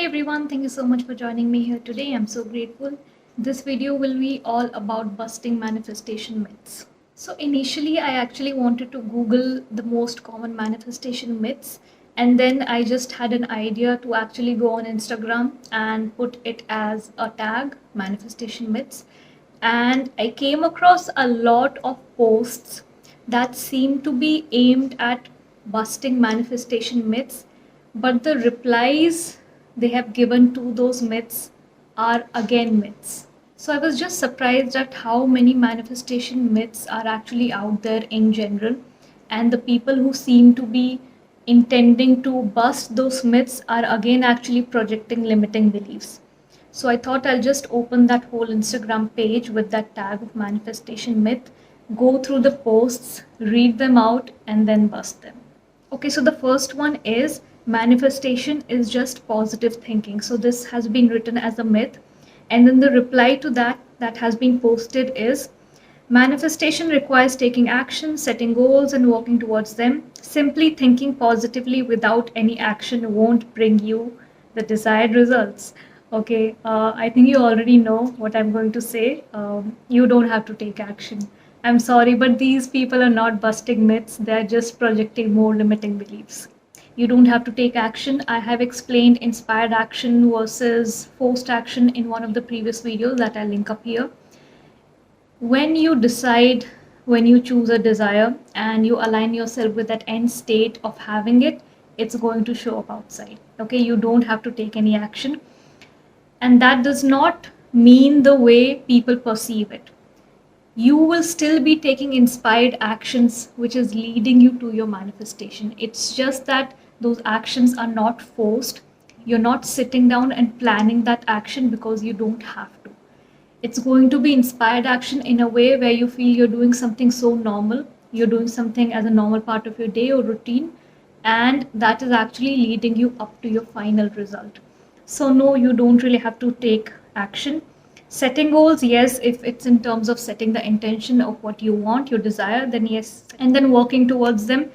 everyone, thank you so much for joining me here today. I'm so grateful. This video will be all about busting manifestation myths. So, initially, I actually wanted to Google the most common manifestation myths, and then I just had an idea to actually go on Instagram and put it as a tag manifestation myths. And I came across a lot of posts that seem to be aimed at busting manifestation myths, but the replies they have given to those myths are again myths. So I was just surprised at how many manifestation myths are actually out there in general, and the people who seem to be intending to bust those myths are again actually projecting limiting beliefs. So I thought I'll just open that whole Instagram page with that tag of manifestation myth, go through the posts, read them out, and then bust them. Okay, so the first one is manifestation is just positive thinking. So this has been written as a myth. And then the reply to that has been posted is manifestation requires taking action, setting goals, and working towards them. Simply thinking positively without any action won't bring you the desired results. Okay, I think you already know what I'm going to say. You don't have to take action. I'm sorry, but these people are not busting myths, they're just projecting more limiting beliefs. You don't have to take action. I have explained inspired action versus forced action in one of the previous videos that I'll link up here. When you decide, when you choose a desire and you align yourself with that end state of having it, it's going to show up outside. Okay, you don't have to take any action. And that does not mean the way people perceive it. You will still be taking inspired actions, which is leading you to your manifestation. It's just that those actions are not forced. You're not sitting down and planning that action because you don't have to. It's going to be inspired action in a way where you feel you're doing something so normal. You're doing something as a normal part of your day or routine, and that is actually leading you up to your final result. So, no, you don't really have to take action. Setting goals, yes, if it's in terms of setting the intention of what you want, your desire, then yes. And then working towards them,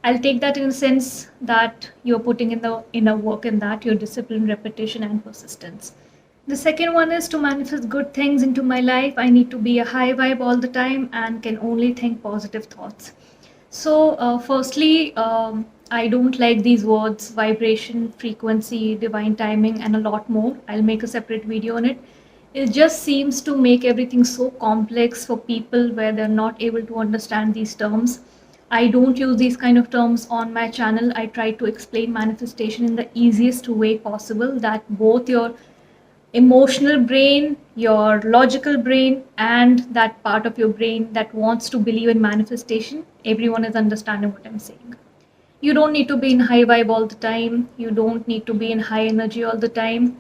I'll take that in a sense that you're putting in the inner work in that, your discipline, repetition, and persistence. The second one is to manifest good things into my life. I need to be a high vibe all the time and can only think positive thoughts. So, firstly, I don't like these words vibration, frequency, divine timing, and a lot more. I'll make a separate video on it. It just seems to make everything so complex for people where they're not able to understand these terms. I don't use these kind of terms on my channel. I try to explain manifestation in the easiest way possible that both your emotional brain, your logical brain, and that part of your brain that wants to believe in manifestation, everyone is understanding what I'm saying. You don't need to be in high vibe all the time. You don't need to be in high energy all the time.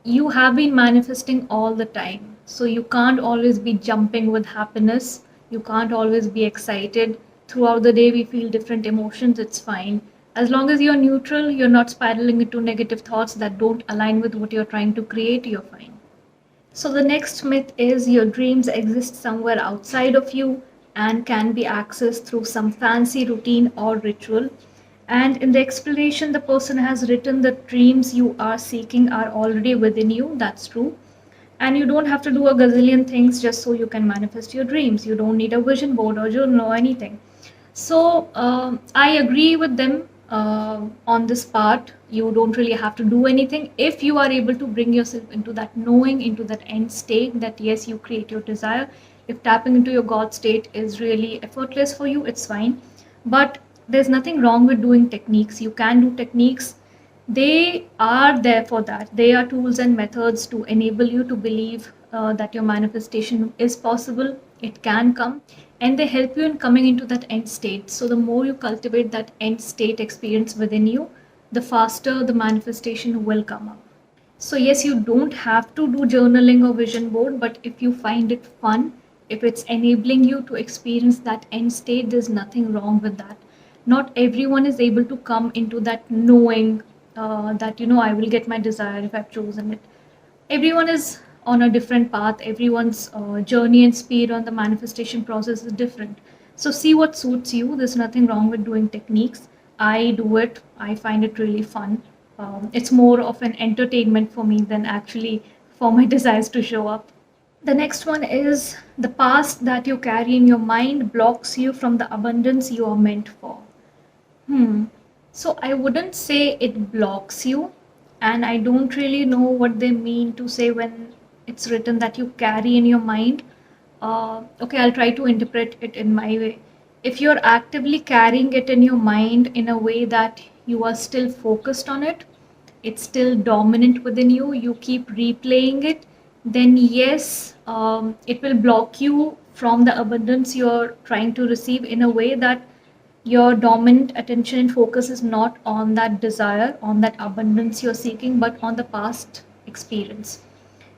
You have been manifesting all the time. So you can't always be jumping with happiness. You can't always be excited. Throughout the day, we feel different emotions. It's fine. As long as you're neutral, you're not spiraling into negative thoughts that don't align with what you're trying to create, you're fine. So the next myth is your dreams exist somewhere outside of you and can be accessed through some fancy routine or ritual. And in the explanation, the person has written the dreams you are seeking are already within you. That's true. And you don't have to do a gazillion things just so you can manifest your dreams. You don't need a vision board or journal or anything. So I agree with them on this part. You don't really have to do anything if you are able to bring yourself into that knowing, into that end state that yes, you create your desire. If tapping into your God state is really effortless for you, it's fine. But there's nothing wrong with doing techniques. You can do techniques. They are there for that. They are tools and methods to enable you to believe that your manifestation is possible, it can come, and they help you in coming into that end state. So the more you cultivate that end state experience within you, the faster the manifestation will come up. So yes, you don't have to do journaling or vision board, but if you find it fun, if it's enabling you to experience that end state, there's nothing wrong with that. Not everyone is able to come into that knowing that, I will get my desire if I've chosen it. Everyone is on a different path. Everyone's journey and speed on the manifestation process is different. So see what suits you. There's nothing wrong with doing techniques. I do it. I find it really fun. It's more of an entertainment for me than actually for my desires to show up. The next one is the past that you carry in your mind blocks you from the abundance you are meant for. So I wouldn't say it blocks you, and I don't really know what they mean to say when it's written that you carry in your mind. Okay, I'll try to interpret it in my way. If you're actively carrying it in your mind in a way that you are still focused on it, it's still dominant within you, you keep replaying it, then yes, it will block you from the abundance you're trying to receive in a way that your dominant attention and focus is not on that desire, on that abundance you're seeking, but on the past experience.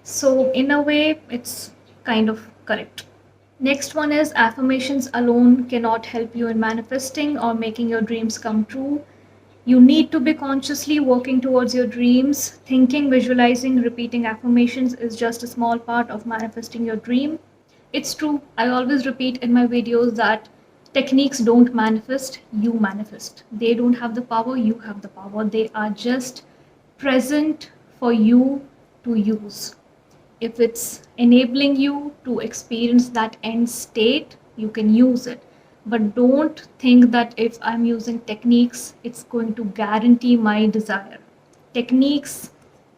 So, in a way, it's kind of correct. Next one is affirmations alone cannot help you in manifesting or making your dreams come true. You need to be consciously working towards your dreams. Thinking, visualizing, repeating affirmations is just a small part of manifesting your dream. It's true, I always repeat in my videos that techniques don't manifest, you manifest. They don't have the power, you have the power. They are just present for you to use. If it's enabling you to experience that end state, you can use it. But don't think that if I'm using techniques, it's going to guarantee my desire. Techniques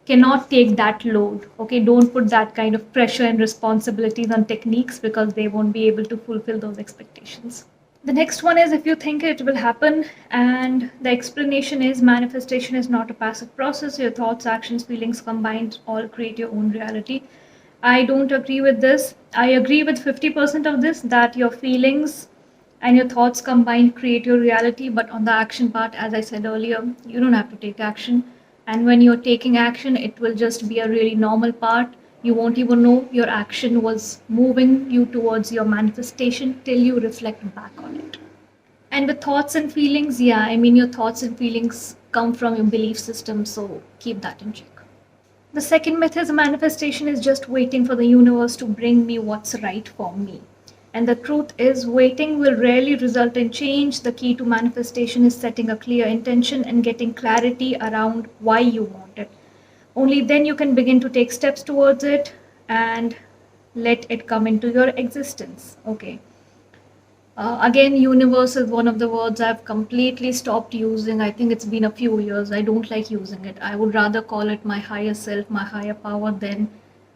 cannot take that load. Okay, don't put that kind of pressure and responsibilities on techniques because they won't be able to fulfill those expectations. The next one is if you think it will happen, and the explanation is manifestation is not a passive process. Your thoughts, actions, feelings combined all create your own reality. I don't agree with this. I agree with 50% of this, that your feelings and your thoughts combined create your reality. But on the action part, as I said earlier, you don't have to take action. And when you're taking action, it will just be a really normal part. You won't even know your action was moving you towards your manifestation till you reflect back on it. And with thoughts and feelings, yeah, I mean, your thoughts and feelings come from your belief system, so keep that in check. The second myth is manifestation is just waiting for the universe to bring me what's right for me. And the truth is, waiting will rarely result in change. The key to manifestation is setting a clear intention and getting clarity around why you want it. Only then you can begin to take steps towards it and let it come into your existence. Okay. Again, universe is one of the words I've completely stopped using. I think it's been a few years. I don't like using it. I would rather call it my higher self, my higher power, than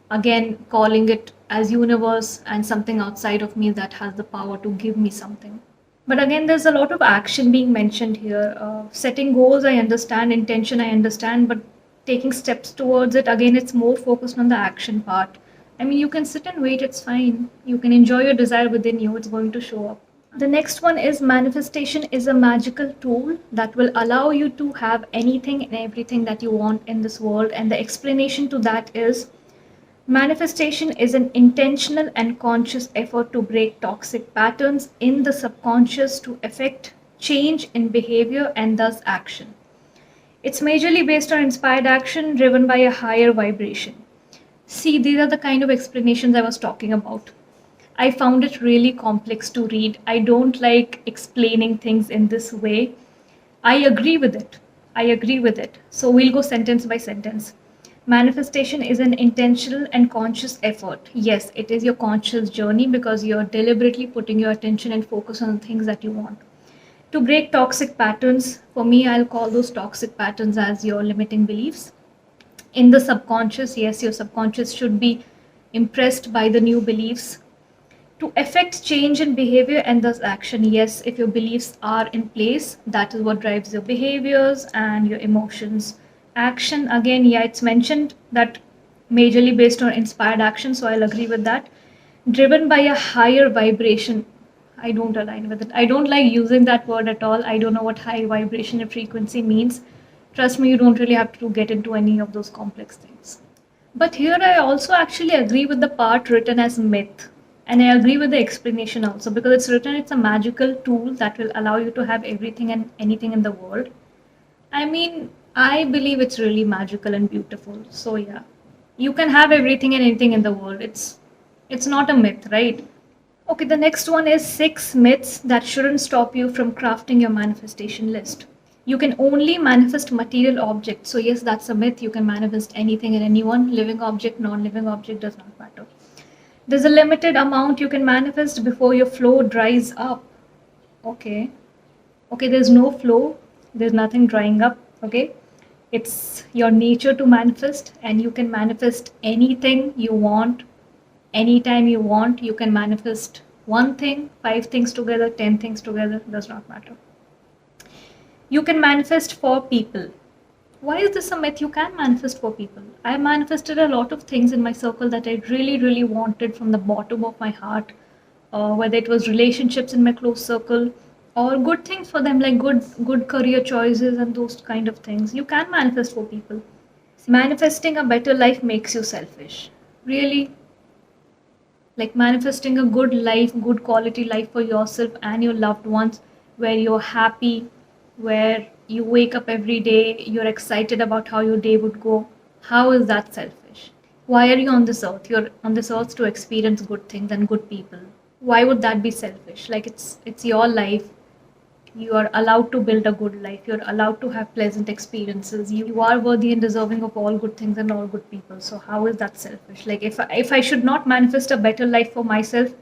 again calling it as universe and something outside of me that has the power to give me something. But again, there's a lot of action being mentioned here. Setting goals, I understand. Intention, I understand. But taking steps towards it, again, it's more focused on the action part. I mean, you can sit and wait, it's fine. You can enjoy your desire within you, it's going to show up. The next one is manifestation is a magical tool that will allow you to have anything and everything that you want in this world. And the explanation to that is manifestation is an intentional and conscious effort to break toxic patterns in the subconscious to effect change in behavior and thus action. It's majorly based on inspired action driven by a higher vibration. See, these are the kind of explanations I was talking about. I found it really complex to read. I don't like explaining things in this way. I agree with it. I agree with it. So we'll go sentence by sentence. Manifestation is an intentional and conscious effort. Yes, it is your conscious journey because you're deliberately putting your attention and focus on the things that you want. To break toxic patterns, for me, I'll call those toxic patterns as your limiting beliefs. In the subconscious, yes, your subconscious should be impressed by the new beliefs to affect change in behavior and thus action. Yes, if your beliefs are in place, that is what drives your behaviors and your emotions. Action, again, yeah, it's mentioned that majorly based on inspired action, so I'll agree with that. Driven by a higher vibration. I don't align with it. I don't like using that word at all. I don't know what high vibration and frequency means. Trust me, you don't really have to get into any of those complex things. But here I also actually agree with the part written as myth. And I agree with the explanation also because it's written it's a magical tool that will allow you to have everything and anything in the world. I mean, I believe it's really magical and beautiful. So yeah, you can have everything and anything in the world. It's not a myth, right? Okay, the next one is 6 myths that shouldn't stop you from crafting your manifestation list. You can only manifest material objects. So yes, that's a myth. You can manifest anything and anyone, living object, non-living object, does not matter. There's a limited amount you can manifest before your flow dries up. Okay. Okay, there's no flow, there's nothing drying up. Okay. It's your nature to manifest, and you can manifest anything you want, anytime you want. You can manifest one thing, five things together, 10 things together, does not matter. You can manifest for people. Why is this a myth? You can manifest for people. I manifested a lot of things in my circle that I really, really wanted from the bottom of my heart, whether it was relationships in my close circle or good things for them, like good career choices and those kind of things. You can manifest for people. Manifesting a better life makes you selfish. Really, like manifesting a good life, good quality life for yourself and your loved ones, where you're happy, where you wake up every day, you're excited about how your day would go. How is that selfish? Why are you on this earth? You're on this earth to experience good things and good people. Why would that be selfish? Like it's your life. You are allowed to build a good life. You're allowed to have pleasant experiences. You are worthy and deserving of all good things and all good people. So how is that selfish? Like if I should not manifest a better life for myself,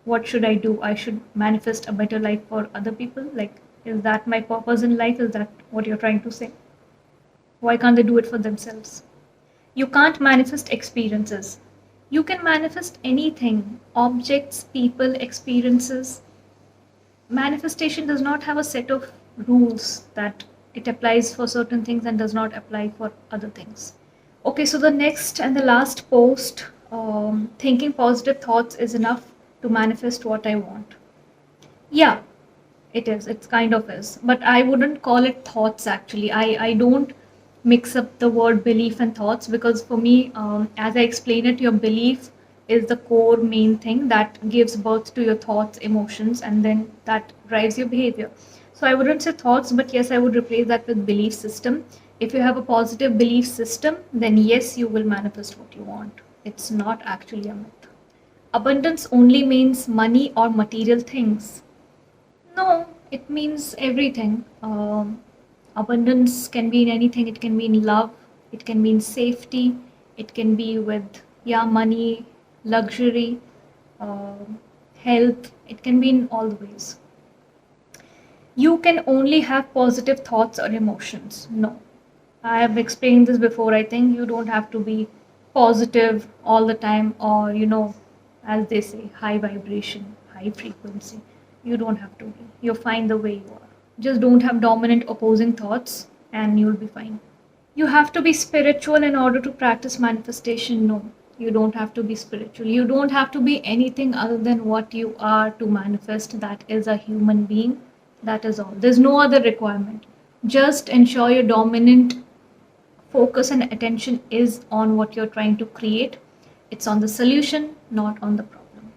what should I do? I should manifest a better life for other people. Like, is that my purpose in life? Is that what you're trying to say? Why can't they do it for themselves? You can't manifest experiences. You can manifest anything, objects, people, experiences. Manifestation does not have a set of rules that it applies for certain things and does not apply for other things. Okay, so the next and the last post, thinking positive thoughts is enough to manifest what I want. Yeah, it is. It's kind of is. But I wouldn't call it thoughts actually. I don't mix up the word belief and thoughts, because for me, as I explain it, your belief is the core main thing that gives birth to your thoughts, emotions, and then that drives your behavior. So I wouldn't say thoughts, but yes, I would replace that with belief system. If you have a positive belief system, then yes, you will manifest what you want. It's not actually a myth. Abundance only means money or material things. No, it means everything. Abundance can be in anything. It can be in love, it can be in safety, it can be with, yeah, money, luxury, health. It can be in all the ways. You can only have positive thoughts or emotions. No. I have explained this before. I think you don't have to be positive all the time, or, as they say, high vibration, high frequency. You don't have to be. You're fine the way you are. Just don't have dominant opposing thoughts and you'll be fine. You have to be spiritual in order to practice manifestation. No, you don't have to be spiritual. You don't have to be anything other than what you are to manifest. That is a human being. That is all. There's no other requirement. Just ensure your dominant focus and attention is on what you're trying to create. It's on the solution, not on the problem.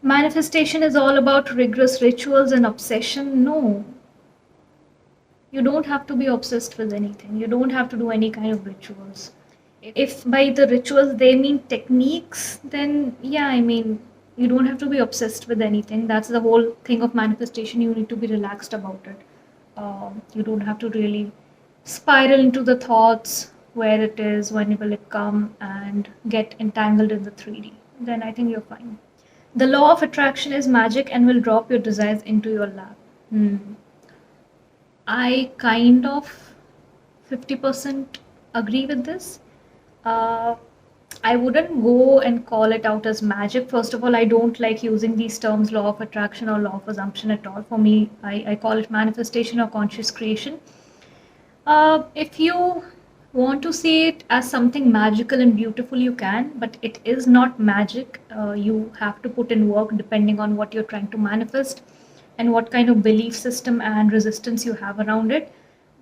Manifestation is all about rigorous rituals and obsession. No, you don't have to be obsessed with anything. You don't have to do any kind of rituals. If by the rituals they mean techniques, then yeah, I mean, you don't have to be obsessed with anything. That's the whole thing of manifestation. You need to be relaxed about it. You don't have to really spiral into the thoughts, where it is, when will it come, and get entangled in the 3D. Then I think you're fine. The law of attraction is magic and will drop your desires into your lap. I kind of 50% agree with this. Uh, I wouldn't go and call it out as magic. First of all, I don't like using these terms, law of attraction or law of assumption, at all. For me, I call it manifestation or conscious creation. If you want to see it as something magical and beautiful, you can, but it is not magic. You have to put in work depending on what you're trying to manifest and what kind of belief system and resistance you have around it.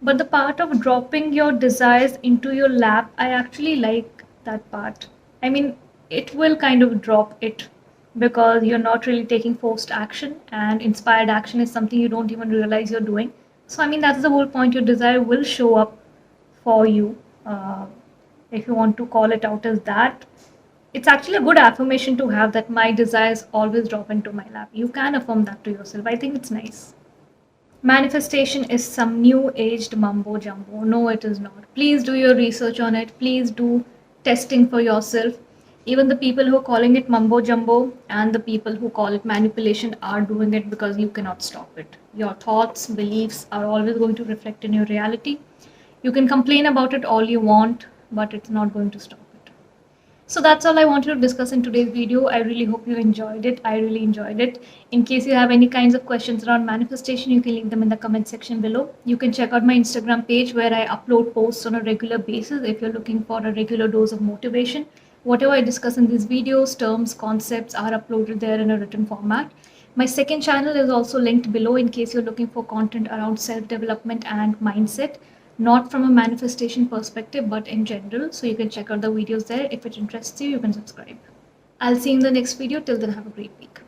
But the part of dropping your desires into your lap, I actually like that part. I mean, it will kind of drop it because you're not really taking forced action, and inspired action is something you don't even realize you're doing. So, I mean, that's the whole point. Your desire will show up for you. If you want to call it out as that, it's actually a good affirmation to have, that my desires always drop into my lap. You can affirm that to yourself. I think it's nice. Manifestation is some new aged mumbo jumbo. No, it is not. Please do your research on it. Please do testing for yourself. Even the people who are calling it mumbo jumbo and the people who call it manipulation are doing it because you cannot stop it. Your thoughts, beliefs are always going to reflect in your reality. You can complain about it all you want, but it's not going to stop it. So that's all I wanted to discuss in today's video. I really hope you enjoyed it. I really enjoyed it. In case you have any kinds of questions around manifestation, you can leave them in the comment section below. You can check out my Instagram page where I upload posts on a regular basis if you're looking for a regular dose of motivation. Whatever I discuss in these videos, terms, concepts are uploaded there in a written format. My second channel is also linked below in case you're looking for content around self-development and mindset, not from a manifestation perspective, but in general. So you can check out the videos there. If it interests you, you can subscribe. I'll see you in the next video. Till then, have a great week.